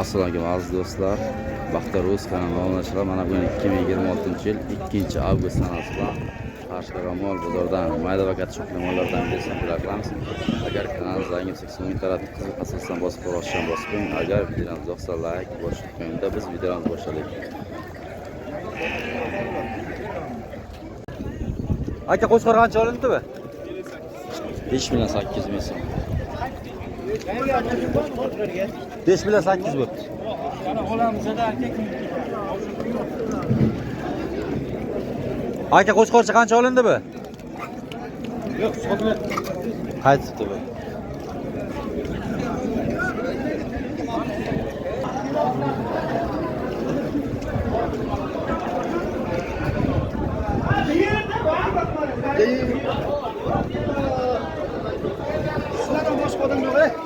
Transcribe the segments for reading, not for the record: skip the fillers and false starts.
Assalomu alaykum aziz do'stlar. Baxtiyor Rus kanali obunachilar, mana bugun 2026-yil 2-avgust sanasi bilan Qarshi mol bozoridan mayda va katta sho'xli mollardan birini qilamiz. Agar kanalimizga yangi bo'lsangiz, interaktiv qizil asosdan bosib ko'rishni bosib qo'ying. Agar videomiz yoqsa like bosib qo'yingda biz videomizni boshlaylik. Aka qo'shqor qancha olindimi? 5 million 800 ming so'm. 5 million 800 bo'pti. Aka qo'shqorcha qancha olindi bu? Yo'q, so'klar. Qaytibdi bu.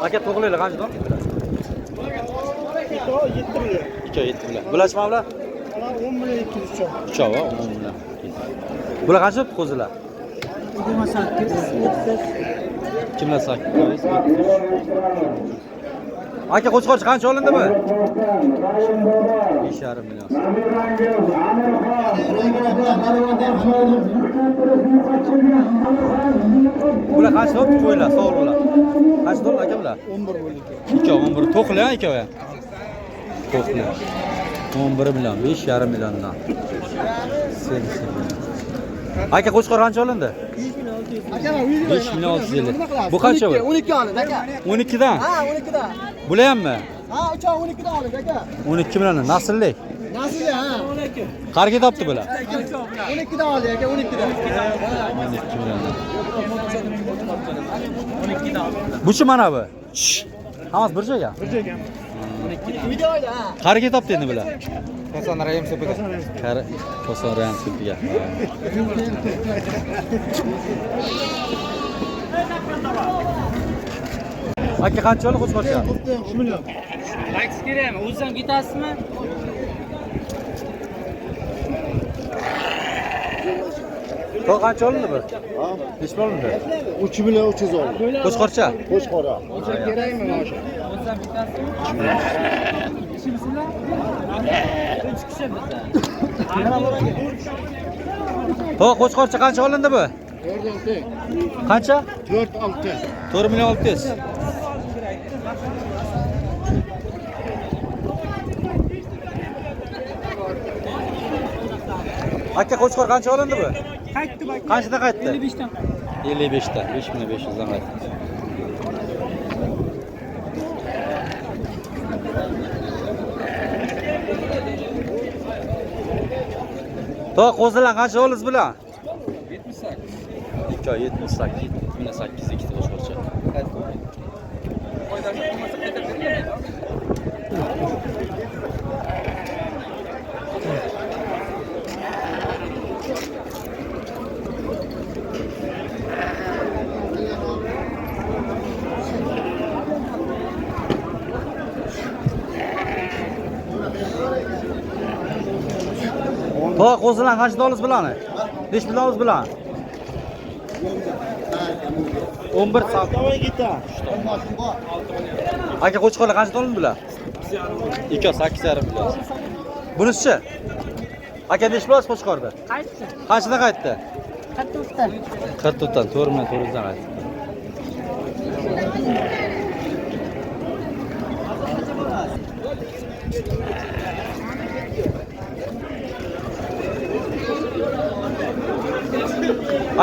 Aka to'g'rilar qanchadan? 7 million. 7 million. Bular bular? 10 million 200 cho'q. Cho'q, 10 million. Bular qancha qo'zilar? 28, 30. Kimlar 8? Aka qo'chqorchi qancha olindi bu? 5,5 million. Bular qancha olib qo'ylar, sog'liqlar? Qancha dollar aka bular? 11 million. 11 to'qli ha aka. To'qli. 11 million, 5,5 milliondan. Aka qo'chqor qancha olindi? 5 million 650. Bu qancha bu? 12 olindi aka. 12 dan? Ha, 12 dan. Bular hammi? Ha, uchoq 12 dan olindi aka. 12 million nasllik. Nasllik ha. Qarga topdi bular? 12 dan oldi aka, 12 dan. 12 million. 12 dan. Buchi mana bu? Hammasi bir joyga? Bir joyga. 12 joyda ha. Qarga topdi endi bular? Koson rayim supiga. Koson rayim supiga. Aka qancha olib qo'shqorcha? 3 million. Like kerakmi? O'zing ketasizmi? To'q qancha olindi bu? Ha? Necha pul olindi? 3 million 300 oldi. Qo'shqorcha? Qo'shqora. O'zing kerakmi mana shu? O'zing ketasizmi? Ishimizlar? 3 kishi bizda. To'q qo'shqorcha qancha olindi bu? 4 Qancha? 4 4 million 600. Aka qo'chqor qancha olindi bu? Qaytdi bak. Qanchadan qaytdi? 55 dan. 55 dan, 5500 dan qaytdi. To'q qo'zilar qancha oldingiz bular? 78. 78. 78 ikkita qo'shqorcha. To'q qo'zilar qancha oldingiz bularni? Necha pul oldingiz bularni? 11 soat. Aka qo'chqorlar qancha olindi bular? 2,8,5 million. Bunisi-chi? Aka necha pul qo'chqorda? Qaytdi. Qanchadan qaytdi? 44 dan. 44 dan 4 million 400 dan qaytdi.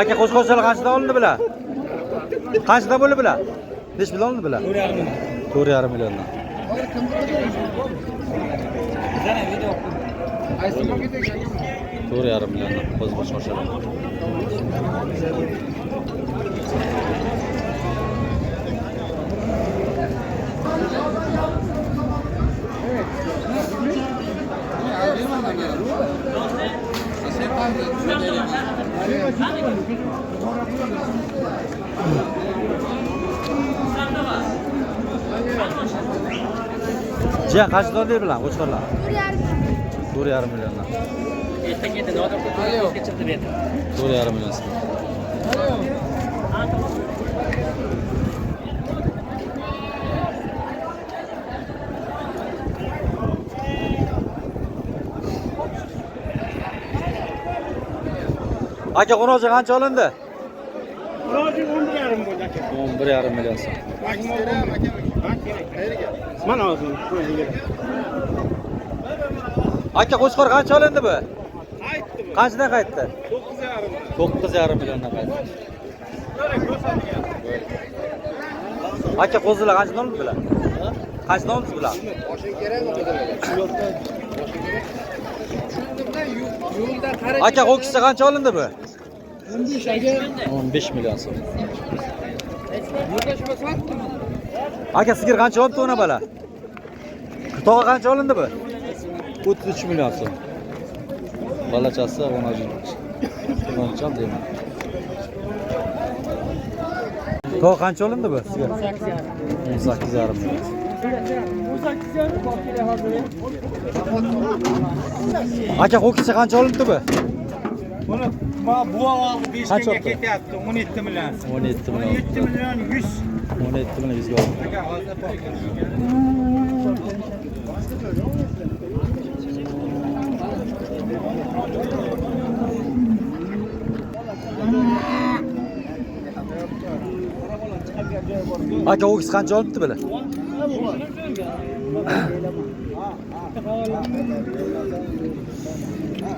Aka qo'shqorchalar qanchadan olindi bular? Qanchadan bo'ldi bular? Necha pul olindi bular? 4,5 milliondan. 4,5 milliondan qo'z qo'shqorchalar. Jiyan qancha dollar bilan qo'chqorlar? 4,5 milliondan. Ertaga endi nodon ko'tarib chiqdi berdi. 4,5 million. Aka qo'noji qancha olindi? Rozi 11,5 bo'ldi aka. 11,5 million so'm. Mana hozir. Aka qo'chqor qancha olindi bu? Qaytdi bu. Qanchadan qaytdi? 9,5. 9,5 milliondan qaytdi. Aka qo'zilar qanchadan olindi bular? Qanchadan olindi bular? Oshing kerakmi qizlar? Yo'lda qara. Aka ho'kizcha qancha olindi bu? 15 aka. 15 million so'm. Yo'lda shu sotdim. Aka sigir qancha olibdi ona bala? Tog'a qancha olindi bu? 33 million so'm. Balachasi onajin. Onacham deyman. Tog'a qancha olindi bu sigir? 18,5 million. 18,5 bor kerak hozir. Aka ho'kizcha qancha olindi bu? Buni bu oldi 5 Qancha mingga oldi? ketyapti. 17 million. 17 million. 17 million 100. 17 million 100 ga oldi. Aka hozir Aka ho'kiz qancha olibdi bular?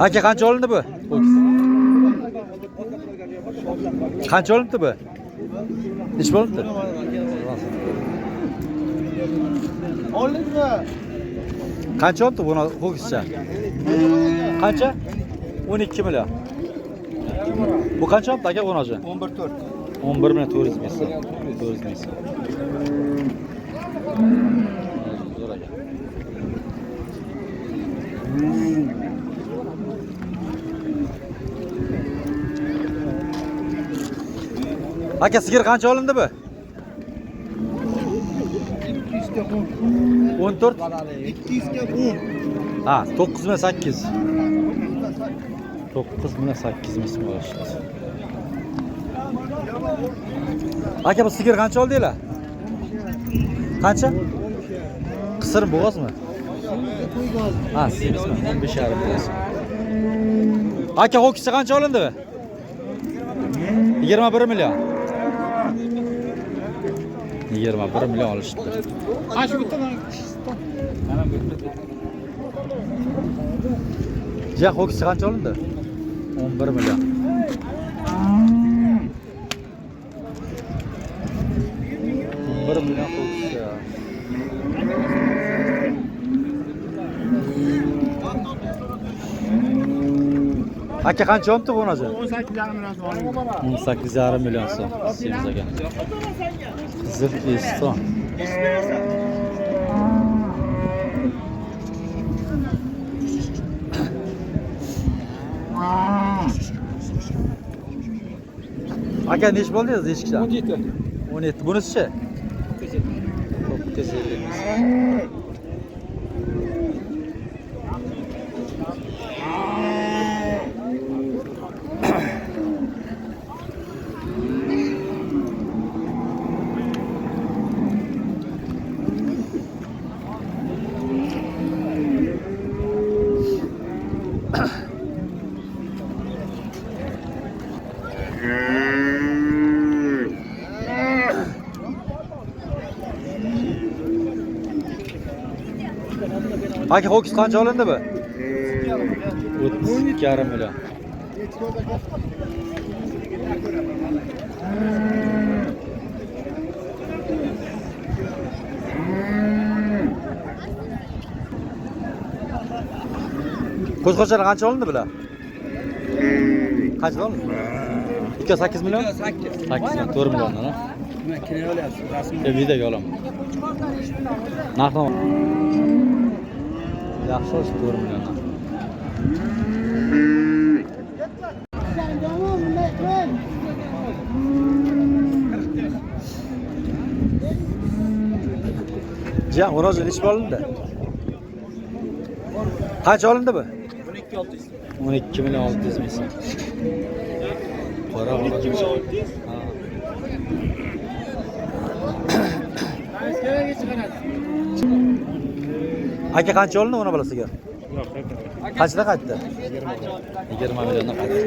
Aka qancha olindi bu? Ho'kiz. Qancha olibdi bu? Nech bo'libdi? Oldingmi? Qancha olibdi buni ho'kizcha? Qancha? 12 million. Bu qancha olibdi aka qo'noji? 11,4. 11 million 400 ming so'm. 400 ming so'm. Zo'r aka. Aka sigir qancha olindi bu? 14. 200 ga 10. Ha, 9 million 8. 9 million 8 ming so'm olishdi. Aka bu sigir qancha oldinglar? Qancha? Qisir bo'g'ozmi? Ha, semizmi? 15,5 million so'm. Aka ho'kizcha qancha olindi bu? 21 million. 21 million olishdi. Ash bitta Mana bu yerda. Ja, ho'kizcha qancha olindi? 11 million. 11 million ho'kizcha. Aka qancha olibdi qo'noji? 18,5 million so'm. 18,5 million so'm. Semiz aka. Qizil Eston. Aka nech bo'ldingiz eshikda? 17. 17. Bunisi-chi? 950. Aka ho'kiz qancha olindi bu? 32,5 million. Qo'zg'olchalar qancha olindi bular? Qancha olindi? 8 million? 8 million, 4 milliondan, ha? Makina olyapsiz, rasm. Videoga olaman. Narxni yaxshi olsa 4 milliondan. Ja, o'rozi nech olindi? Qancha olindi bu? 12,600. 12 million 600 ming so'm. Qora 12 million 600. Ha. Qayerga chiqaradi? Aka qancha olindi ona bolasiga? Qanchadan qaytdi? 20 milliondan qaytdi.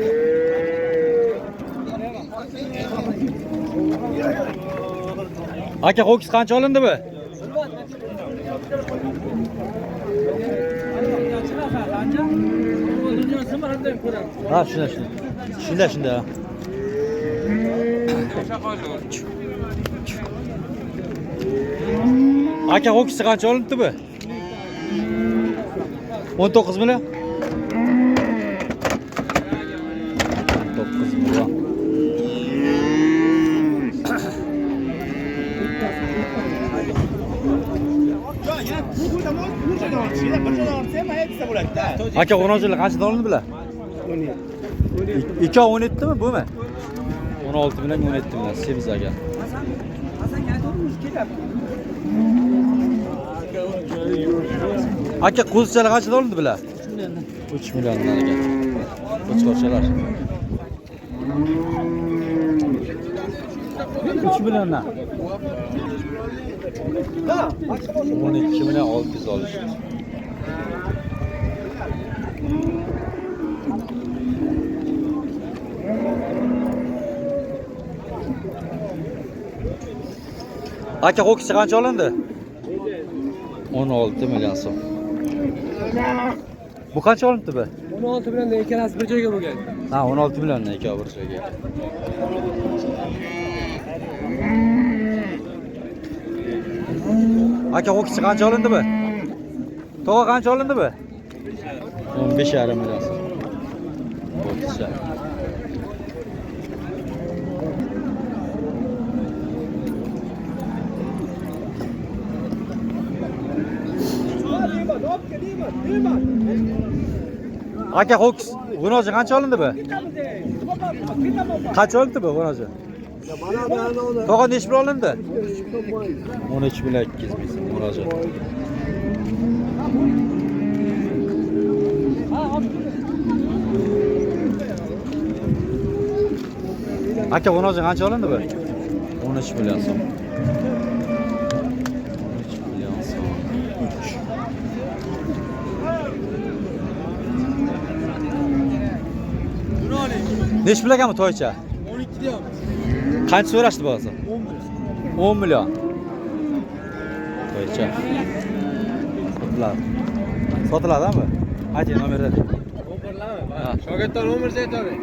Aka ho'kiz qancha olindi bu? Ha, shunda. Aka ho'kizi qancha olindi bu? 19 million. 19 million. Aka 10 yil qanchadan olindi bular? 2 17 mi bu mu? 16 bilan 17 bilan semiz aka. Aka qo'zichalar qanchadan olindi bular? 3 milliondan aka. Qo'chqorchalar. 3 milliondan. 12 million 600 olishdi. Aka ho'kizi qancha olindi? 16 million so'm. Bu qancha olindi bu? 16 bilan ikkalasi bir joyga bo'lgan. Ha, 16 milliondan ikkovi bir joyga. Aka ho'kizi qancha olindi bu? To'g'a qancha olindi bu? 15,5 million so'm. Ho'kizi. Aka ho'kiz g'unoji qancha olindi bu? Qancha olindi bu g'unoji? To'g'a nechi pul olindi? 13 million 200 ming so'm g'unoji. Aka g'unoji qancha olindi bu? 13 million so'm. 13 million so'm. 3. Nechi pul ekanmi to'ycha? 12 deyapmiz. Qancha so'rashdi bo'lsa? 10 million. To'ycha. Sotiladimi? Ayting nomerni. Nomerlarmi? Shogirdlar nomer aytadi.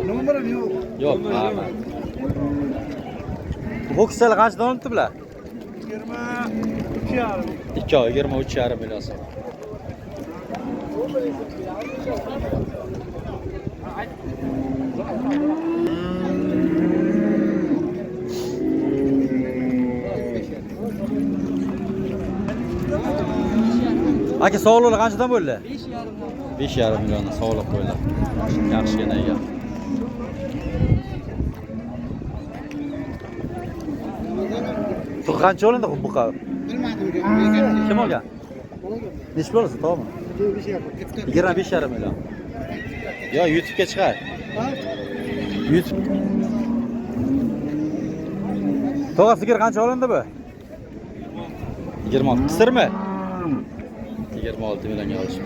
Nomeri yo'q. Yo'q, ha. Ho'kizlar qanchadan olibdi bular? 23,5. 23,5 million so'm. Aka sog'liqlar qanchadan bo'ldi? 5,5 milliondan sog'liq qo'ydi. Yaxshigina ekan. Bu qancha olindi bu buqa? Bilmadim. Kim olgan? Nechi bo'lsa, to'g'rimi? 25,5 million. Yo, YouTube'ga chiqar. YouTube. To'g'ri sigir qancha olindi bu? 26. Qisirmi? 26 millionga olishdi.